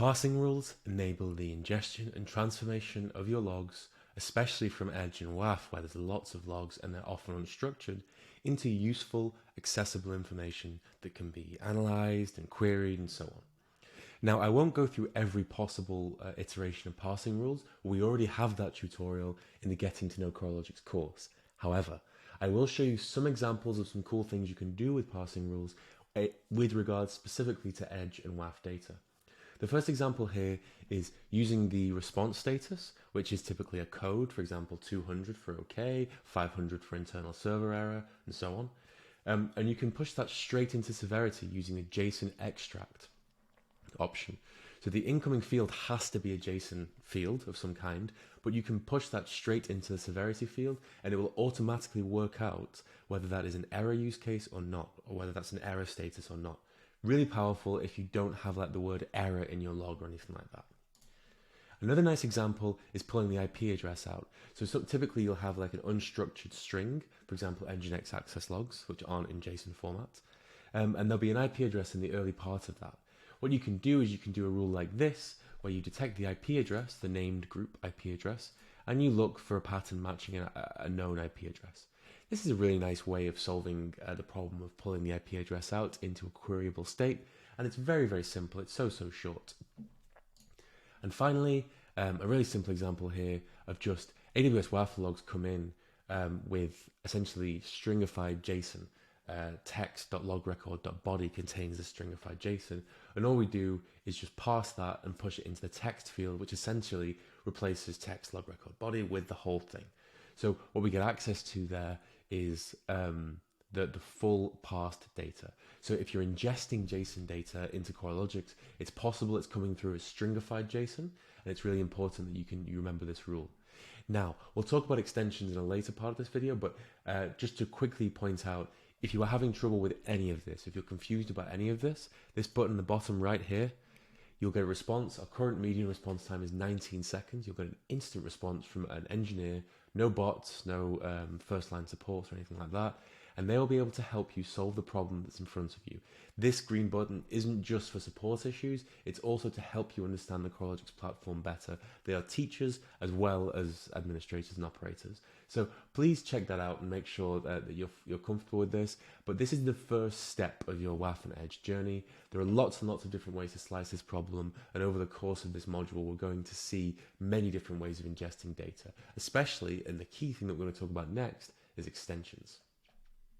Parsing rules enable the ingestion and transformation of your logs, especially from Edge and WAF where there's lots of logs and they're often unstructured, into useful, accessible information that can be analyzed and queried and so on. Now, I won't go through every possible iteration of parsing rules. We already have that tutorial in the Getting to Know Coralogix course. However, I will show you some examples of some cool things you can do with parsing rules with regards specifically to Edge and WAF data. The first example here is using the response status, which is typically a code, for example, 200 for OK, 500 for internal server error, and so on. And you can push that straight into severity using a JSON extract option. So the incoming field has to be a JSON field of some kind, but you can push that straight into the severity field and it will automatically work out whether that is an error use case or not, or whether that's an error status or not. Really powerful if you don't have like the word error in your log or anything like that. Another nice example is pulling the IP address out. So typically you'll have like an unstructured string, for example, Nginx access logs, which aren't in JSON format. And there'll be an IP address in the early part of that. What you can do is you can do a rule like this, where you detect the IP address, the named group IP address, and you look for a pattern matching a known IP address. This is a really nice way of solving the problem of pulling the IP address out into a queryable state, and it's very, very simple. It's so short. And finally, a really simple example here of just AWS WAF logs come in with essentially stringified JSON. Text.logrecord.body contains the stringified JSON, and all we do is just parse that and push it into the text field, which essentially replaces text log record body with the whole thing. So what we get access to there is the full parsed data. So if you're ingesting JSON data into Coralogix, it's possible it's coming through as stringified JSON, and it's really important that you remember this rule. Now, we'll talk about extensions in a later part of this video, but just to quickly point out, if you are having trouble with any of this, if you're confused about any of this, this button in the bottom right here, you'll get a response. Our current median response time is 19 seconds. You'll get an instant response from an engineer, no bots, no first line support or anything like that. And they'll be able to help you solve the problem that's in front of you. This green button isn't just for support issues, it's also to help you understand the Coralogix platform better. They are teachers as well as administrators and operators. So please check that out and make sure that you're comfortable with this. But this is the first step of your WAF and Edge journey. There are lots and lots of different ways to slice this problem. And over the course of this module, we're going to see many different ways of ingesting data, especially, and the key thing that we're going to talk about next is extensions.